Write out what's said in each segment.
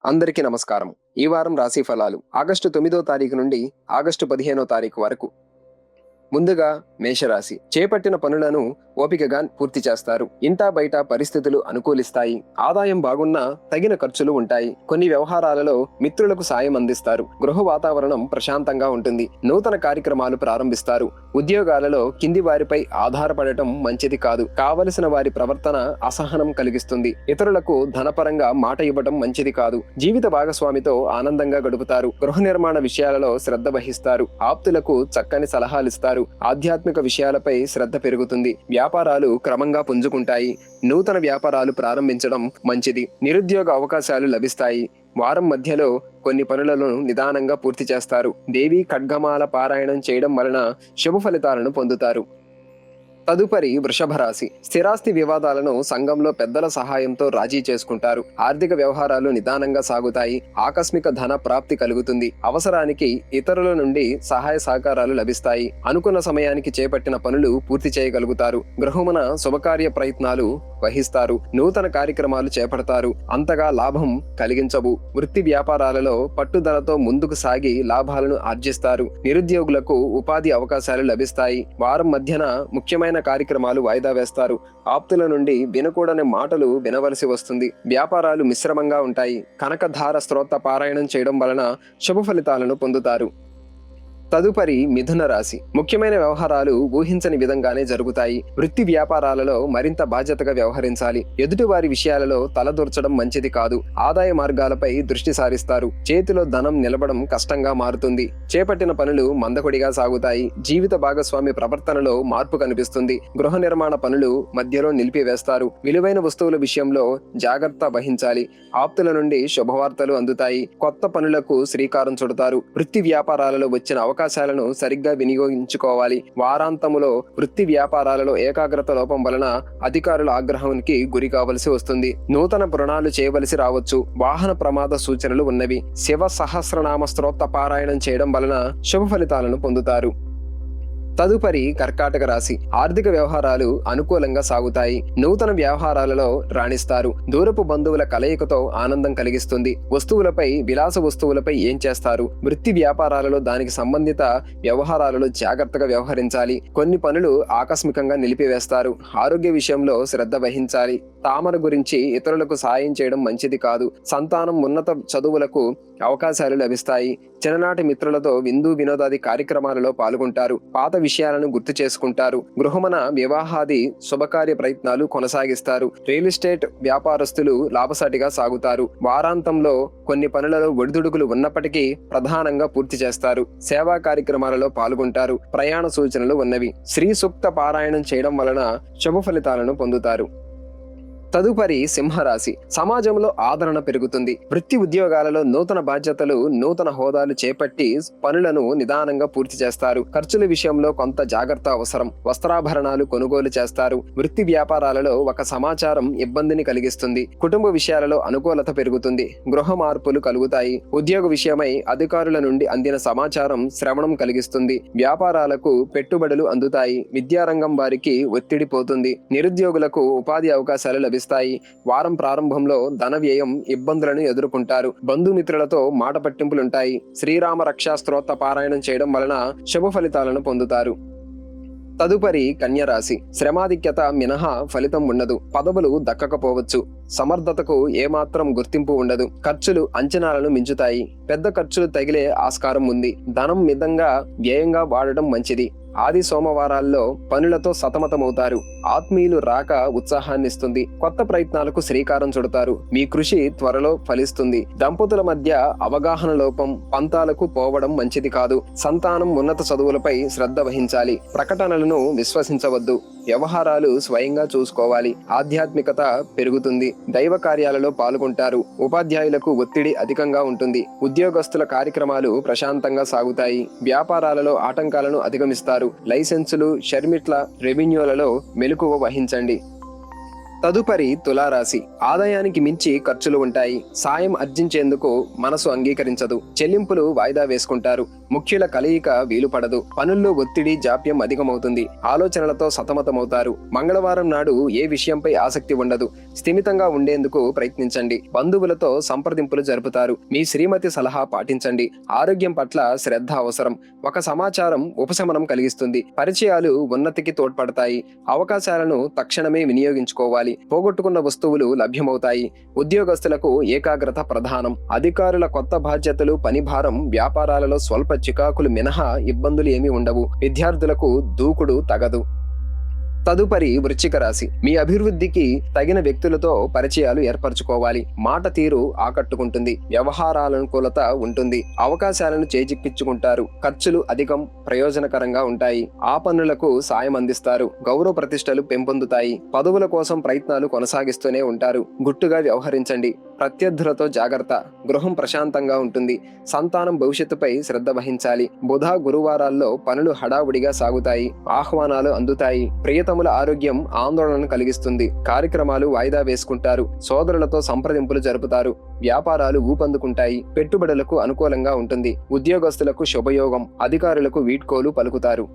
అందరికీ నమస్కారం. ఈ వారం రాశి ఫలాలు ఆగస్టు 9వ తారీఖు నుండి ఆగస్టు 15వ తారీఖు వరకు. ముందుగా మేషరాశి. చేపట్టిన పనులను ఓపికగా పూర్తి చేస్తారు. ఇంటా బయట పరిస్థితులు అనుకూలిస్తాయి. ఆదాయం బాగున్నా తగిన ఖర్చులు ఉంటాయి. కొన్ని వ్యవహారాలలో మిత్రులకు సాయం అందిస్తారు. గృహ వాతావరణం ప్రశాంతంగా ఉంటుంది. నూతన కార్యక్రమాలు ప్రారంభిస్తారు. ఉద్యోగాలలో కింది వారిపై ఆధారపడటం మంచిది కాదు. కావలసిన వారి ప్రవర్తన అసహనం కలిగిస్తుంది. ఇతరులకు ధనపరంగా మాట ఇవ్వటం మంచిది కాదు. జీవిత భాగస్వామితో ఆనందంగా గడుపుతారు. గృహ నిర్మాణ విషయాలలో శ్రద్ధ వహిస్తారు. ఆప్తులకు చక్కని సలహాలిస్తారు. ఆధ్యాత్మిక విషయాలపై శ్రద్ధ పెరుగుతుంది. వ్యాపారాలు క్రమంగా పుంజుకుంటాయి. నూతన వ్యాపారాలు ప్రారంభించడం మంచిది. నిరుద్యోగ అవకాశాలు లభిస్తాయి. వారం మధ్యలో కొన్ని పనులను నిదానంగా పూర్తి చేస్తారు. దేవి ఖడ్గమాల పారాయణం చేయడం వలన శుభ ఫలితాలను పొందుతారు. తదుపరి వృషభ రాశి. స్థిరాస్తి వివాదాలను సంఘంలో పెద్దల సహాయంతో రాజీ చేసుకుంటారు. ఆర్థిక వ్యవహారాలు నిదానంగా సాగుతాయి. ఆకస్మిక ధన ప్రాప్తి కలుగుతుంది. అవసరానికి ఇతరుల నుండి సహాయ సహకారాలు లభిస్తాయి. అనుకున్న సమయానికి చేపట్టిన పనులు పూర్తి చేయగలుగుతారు. గృహమున శుభకార్య ప్రయత్నాలు వహిస్తారు. నూతన కార్యక్రమాలు చేపడతారు. అంతగా లాభం కలిగించవు. వృత్తి వ్యాపారాలలో పట్టుదలతో ముందుకు సాగి లాభాలను ఆర్జిస్తారు. నిరుద్యోగులకు ఉపాధి అవకాశాలు లభిస్తాయి. వారం మధ్యన ముఖ్యమైన కార్యక్రమాలు వాయిదా వేస్తారు. ఆప్తుల నుండి వినకూడని మాటలు వినవలసి వస్తుంది. వ్యాపారాలు మిశ్రమంగా ఉంటాయి. కనకధార స్తోత్ర పారాయణం చేయడం వలన శుభ ఫలితాలను పొందుతారు. తదుపరి మిథున రాశి. ముఖ్యమైన వ్యవహారాలు ఊహించని విధంగానే జరుగుతాయి. వృత్తి వ్యాపారాలలో మరింత బాధ్యతగా వ్యవహరించాలి. ఎదుటివారి విషయాలలో తలదూర్చడం మంచిది కాదు. ఆదాయ మార్గాలపై దృష్టి సారిస్తారు. చేతిలో ధనం నిలబడం కష్టంగా మారుతుంది. చేపట్టిన పనులు మందకొడిగా సాగుతాయి. జీవిత భాగస్వామి ప్రవర్తనలో మార్పు కనిపిస్తుంది. గృహ నిర్మాణ పనులు మధ్యలో నిలిపివేస్తారు. విలువైన వస్తువుల విషయంలో జాగ్రత్త వహించాలి. ఆప్తుల నుండి శుభవార్తలు అందుతాయి. కొత్త పనులకు శ్రీకారం చుడతారు. వృత్తి వ్యాపారాలలో వచ్చిన అవకాశాలను సరిగ్గా వినియోగించుకోవాలి. వారాంతములో వృత్తి వ్యాపారాలలో ఏకాగ్రత లోపం వలన అధికారుల ఆగ్రహానికి గురి కావలసి వస్తుంది. నూతన రుణాలు చేయవలసి రావచ్చు. వాహన ప్రమాద సూచనలు ఉన్నవి. శివ సహస్రనామ స్తోత్ర పారాయణం చేయడం వలన శుభ ఫలితాలను పొందుతారు. తదుపరి కర్కాటక రాశి. ఆర్థిక వ్యవహారాలు అనుకూలంగా సాగుతాయి. నూతన వ్యవహారాలలో రాణిస్తారు. దూరపు బంధువుల కలయికతో ఆనందం కలిగిస్తుంది. వస్తువులపై విలాస వస్తువులపై ఏం చేస్తారు. వృత్తి వ్యాపారాలలో దానికి సంబంధిత వ్యవహారాలలో జాగ్రత్తగా వ్యవహరించాలి. కొన్ని పనులు ఆకస్మికంగా నిలిపివేస్తారు. ఆరోగ్య విషయంలో శ్రద్ధ వహించాలి. తామర గురించి ఇతరులకు సాయం చేయడం మంచిది కాదు. సంతానం ఉన్నత చదువులకు అవకాశాలు లభిస్తాయి. చిన్ననాటి మిత్రులతో విందు వినోదాది కార్యక్రమాలలో పాల్గొంటారు. పాత విషయాలను గుర్తు చేసుకుంటారు. గృహమున వివాహాది శుభకార్య ప్రయత్నాలు కొనసాగిస్తారు. రియల్ ఎస్టేట్ వ్యాపారస్తులు లాభసాటిగా సాగుతారు. వారాంతంలో కొన్ని పనులలో ఒడిదుడుకులు ఉన్నప్పటికీ ప్రధానంగా పూర్తి చేస్తారు. సేవా కార్యక్రమాలలో పాల్గొంటారు. ప్రయాణ సూచనలు ఉన్నవి. శ్రీ సూక్త పారాయణం చేయడం వలన శుభ ఫలితాలను పొందుతారు. తదుపరి సింహరాశి. సమాజంలో ఆదరణ పెరుగుతుంది. వృత్తి ఉద్యోగాలలో నూతన బాధ్యతలు నూతన హోదాలు చేపట్టి పనులను నిదానంగా పూర్తి చేస్తారు. ఖర్చుల విషయంలో కొంత జాగ్రత్త అవసరం. వస్త్రాభరణాలు కొనుగోలు చేస్తారు. వృత్తి వ్యాపారాలలో ఒక సమాచారం ఇబ్బందిని కలిగిస్తుంది. కుటుంబ విషయాలలో అనుకూలత పెరుగుతుంది. గృహ మార్పులు కలుగుతాయి. ఉద్యోగ విషయమై అధికారుల నుండి అందిన సమాచారం శ్రవణం కలిగిస్తుంది. వ్యాపారాలకు పెట్టుబడులు అందుతాయి. విద్యారంగం వారికి ఒత్తిడి పోతుంది. నిరుద్యోగులకు ఉపాధి అవకాశాలు లభిస్తాయి. వారం ప్రారంభంలో ధన వ్యయం ఇబ్బందులను ఎదుర్కొంటారు. బంధుమిత్రులతో మాట పట్టింపులుంటాయి. శ్రీరామ రక్షా స్తోత్ర పారాయణం చేయడం వలన శుభ ఫలితాలను పొందుతారు. తదుపరి కన్యరాశి. శ్రమాధిక్యత మినహా ఫలితం ఉండదు. పదవులు దక్కకపోవచ్చు. సమర్థతకు ఏమాత్రం గుర్తింపు ఉండదు. ఖర్చులు అంచనాలను మించుతాయి. పెద్ద ఖర్చులు తగిలే ఆస్కారం ఉంది. ధనం మితంగా వ్యయంగా వాడడం మంచిది. ఆది సోమవారాల్లో పనులతో సతమతమవుతారు. ఆత్మీయులు రాక ఉత్సాహాన్నిస్తుంది. కొత్త ప్రయత్నాలకు శ్రీకారం చుడతారు. మీ కృషి త్వరలో ఫలిస్తుంది. దంపతుల మధ్య అవగాహన లోపం పంతాలకు పోవడం మంచిది కాదు. సంతానం ఉన్నత చదువులపై శ్రద్ధ వహించాలి. ప్రకటనలను విశ్వసించవద్దు. వ్యవహారాలు స్వయంగా చూసుకోవాలి. ఆధ్యాత్మికత పెరుగుతుంది. దైవ కార్యాలలో పాల్గొంటారు. ఉపాధ్యాయులకు ఒత్తిడి అధికంగా ఉంటుంది. ఉద్యోగస్తుల కార్యక్రమాలు ప్రశాంతంగా సాగుతాయి. వ్యాపారాలలో ఆటంకాలను అధిగమిస్తారు. లైసెన్సులు షర్మిట్ల రెవెన్యూలలో మెలకువ వహించండి. తదుపరి తులారాశి. ఆదాయానికి మించి ఖర్చులు ఉంటాయి. సాయం అర్జించేందుకు మనసు అంగీకరించదు. చెల్లింపులు వాయిదా వేసుకుంటారు. ముఖ్యుల కలయిక వీలుపడదు. పనుల్లో ఒత్తిడి జాప్యం అధికమవుతుంది. ఆలోచనలతో సతమతమవుతారు. మంగళవారం నాడు ఏ విషయంపై ఆసక్తి ఉండదు. స్థిమితంగా ఉండేందుకు ప్రయత్నించండి. బంధువులతో సంప్రదింపులు జరుపుతారు. మీ శ్రీమతి సలహా పాటించండి. ఆరోగ్యం పట్ల శ్రద్ధ అవసరం. ఒక సమాచారం ఉపశమనం కలిగిస్తుంది. పరిచయాలు ఉన్నతికి తోడ్పడతాయి. అవకాశాలను తక్షణమే వినియోగించుకోవాలి. పోగొట్టుకున్న వస్తువులు లభ్యమవుతాయి. ఉద్యోగస్తులకు ఏకాగ్రత ప్రధానం. అధికారుల కొత్త బాధ్యతలు, పని భారం, వ్యాపారాలలో స్వల్ప చికాకులు మినహా ఇబ్బందులు ఏమీ ఉండవు. విద్యార్థులకు దూకుడు తగదు. తదుపరి వృశ్చిక రాశి. మీ అభివృద్ధికి తగిన వ్యక్తులతో పరిచయాలు ఏర్పరచుకోవాలి. మాట తీరు ఆకట్టుకుంటుంది. వ్యవహారాలనుకూలత ఉంటుంది. అవకాశాలను చేజిక్కించుకుంటారు. ఖర్చులు అధికం, ప్రయోజనకరంగా ఉంటాయి. ఆ పనులకు సాయం అందిస్తారు. గౌరవ ప్రతిష్టలు పెంపొందుతాయి. పదవుల కోసం ప్రయత్నాలు కొనసాగిస్తూనే ఉంటారు. గుట్టుగా వ్యవహరించండి. ప్రత్యర్థులతో జాగ్రత్త. గృహం ప్రశాంతంగా ఉంటుంది. సంతానం భవిష్యత్తుపై శ్రద్ధ వహించాలి. బుధ గురువారాల్లో పనులు హడావుడిగా సాగుతాయి. ఆహ్వానాలు అందుతాయి. ప్రియతముల ఆరోగ్యం ఆందోళనను కలిగిస్తుంది. కార్యక్రమాలు వాయిదా వేసుకుంటారు. సోదరులతో సంప్రదింపులు జరుపుతారు. వ్యాపారాలు ఊపందుకుంటాయి. పెట్టుబడులకు అనుకూలంగా ఉంటుంది. ఉద్యోగస్తులకు శుభయోగం. అధికారులకు వీడ్కోలు పలుకుతారు.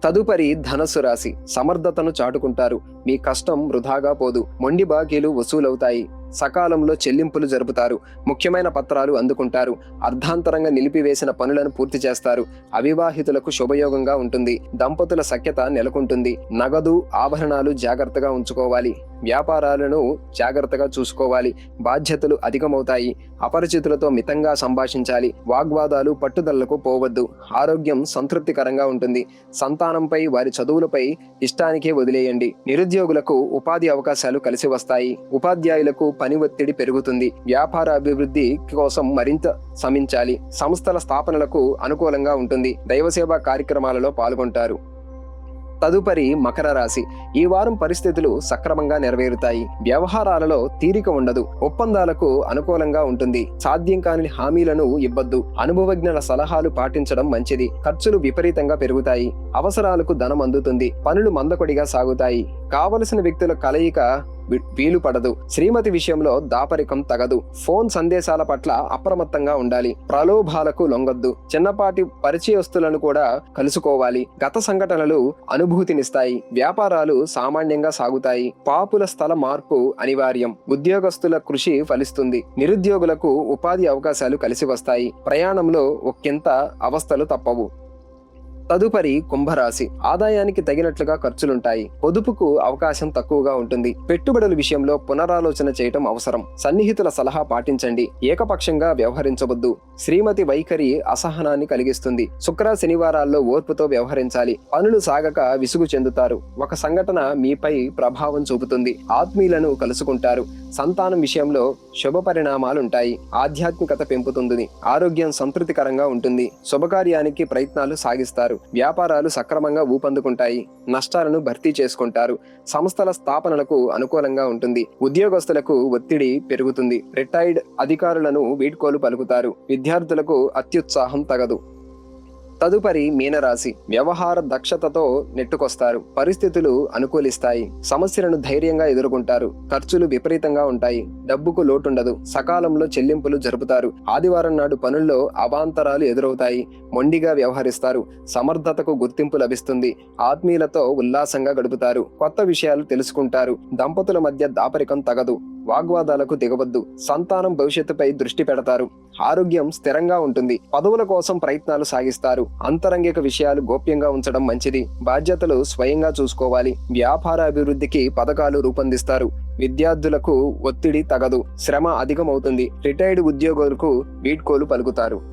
తదుపరి ధనస్సు రాశి. సమర్థతను చాటుకుంటారు. మీ కష్టం వృధాగా పోదు. మొండి బాకీలు వసూలవుతాయి. సకాలంలో చెల్లింపులు జరుపుతారు. ముఖ్యమైన పత్రాలు అందుకుంటారు. అర్ధాంతరంగా నిలిపివేసిన పనులను పూర్తి చేస్తారు. అవివాహితులకు శుభయోగంగా ఉంటుంది. దంపతుల సఖ్యత నెలకొంటుంది. నగదు, ఆభరణాలు జాగ్రత్తగా ఉంచుకోవాలి. వ్యాపారాలను జాగ్రత్తగా చూసుకోవాలి. బాధ్యతలు అధికమవుతాయి. అపరిచితులతో మితంగా సంభాషించాలి. వాగ్వాదాలు, పట్టుదలకు పోవద్దు. ఆరోగ్యం సంతృప్తికరంగా ఉంటుంది. సంతానంపై, వారి చదువులపై ఇష్టానికే వదిలేయండి. నిరుద్యోగులకు ఉపాధి అవకాశాలు కలిసి వస్తాయి. ఉపాధ్యాయులకు పని ఒత్తిడి పెరుగుతుంది. వ్యాపార అభివృద్ధి కోసం మరింత శ్రమించాలి. సంస్థల స్థాపనలకు అనుకూలంగా ఉంటుంది. దైవసేవా కార్యక్రమాలలో పాల్గొంటారు. తదుపరి మకర రాశి. ఈ వారం పరిస్థితులు సక్రమంగా నెరవేరుతాయి. వ్యవహారాలలో తీరిక ఉండదు. ఒప్పందాలకు అనుకూలంగా ఉంటుంది. సాధ్యం కాని హామీలను ఇవ్వద్దు. అనుభవజ్ఞుల సలహాలు పాటించడం మంచిది. ఖర్చులు విపరీతంగా పెరుగుతాయి. అవసరాలకు ధనం అందుతుంది. పనులు మందకొడిగా సాగుతాయి. కావలసిన వ్యక్తుల కలయిక వీలు పడదు. శ్రీమతి విషయంలో దాపరికం తగదు. ఫోన్ సందేశాల పట్ల అప్రమత్తంగా ఉండాలి. ప్రలోభాలకు లొంగొద్దు. చిన్నపాటి పరిచయస్తులను కూడా కలుసుకోవాలి. గత సంఘటనలు అనుభూతినిస్తాయి. వ్యాపారాలు సామాన్యంగా సాగుతాయి. పాపుల స్థల మార్పు అనివార్యం. ఉద్యోగస్తుల కృషి ఫలిస్తుంది. నిరుద్యోగులకు ఉపాధి అవకాశాలు కలిసి వస్తాయి. ప్రయాణంలో ఒక్కింత అవస్థలు తప్పవు. తదుపరి కుంభరాశి. ఆదాయానికి తగినట్లుగా ఖర్చులుంటాయి. పొదుపుకు అవకాశం తక్కువగా ఉంటుంది. పెట్టుబడుల విషయంలో పునరాలోచన చేయటం అవసరం. సన్నిహితుల సలహా పాటించండి. ఏకపక్షంగా వ్యవహరించవద్దు. శ్రీమతి వైఖరి అసహనాన్ని కలిగిస్తుంది. శుక్ర శనివారాల్లో ఓర్పుతో వ్యవహరించాలి. పనులు సాగక విసుగు చెందుతారు. ఒక సంఘటన మీపై ప్రభావం చూపుతుంది. ఆత్మీయులను కలుసుకుంటారు. సంతానం విషయంలో శుభ పరిణామాలుంటాయి. ఆధ్యాత్మికత పెంపుతుంది. ఆరోగ్యం సంతృప్తికరంగా ఉంటుంది. శుభకార్యానికి ప్రయత్నాలు సాగిస్తారు. వ్యాపారాలు సక్రమంగా ఊపందుకుంటాయి. నష్టాలను భర్తీ చేసుకుంటారు. సంస్థల స్థాపనలకు అనుకూలంగా ఉంటుంది. ఉద్యోగస్తులకు ఒత్తిడి పెరుగుతుంది. రిటైర్డ్ అధికారులను వీడ్కోలు పలుకుతారు. విద్యార్థులకు అత్యుత్సాహం తగదు. తదుపరి మీనరాశి. వ్యవహార దక్షతతో నెట్టుకొస్తారు. పరిస్థితులు అనుకూలిస్తాయి. సమస్యలను ధైర్యంగా ఎదుర్కొంటారు. ఖర్చులు విపరీతంగా ఉంటాయి. డబ్బుకు లోటుండదు. సకాలంలో చెల్లింపులు జరుపుతారు. ఆదివారం నాడు పనుల్లో అవాంతరాలు ఎదురవుతాయి. మొండిగా వ్యవహరిస్తారు. సమర్థతకు గుర్తింపు లభిస్తుంది. ఆత్మీయులతో ఉల్లాసంగా గడుపుతారు. కొత్త విషయాలు తెలుసుకుంటారు. దంపతుల మధ్య దాపరికం తగదు. వాగ్వాదాలకు దిగవద్దు. సంతానం భవిష్యత్తుపై దృష్టి పెడతారు. ఆరోగ్యం స్థిరంగా ఉంటుంది. పదవుల కోసం ప్రయత్నాలు సాగిస్తారు. అంతరంగిక విషయాలు గోప్యంగా ఉంచడం మంచిది. బాధ్యతలు స్వయంగా చూసుకోవాలి. వ్యాపార అభివృద్ధికి పథకాలు రూపొందిస్తారు. విద్యార్థులకు ఒత్తిడి తగదు. శ్రమ అధికమవుతుంది. రిటైర్డ్ ఉద్యోగులకు వీడ్కోలు పలుకుతారు.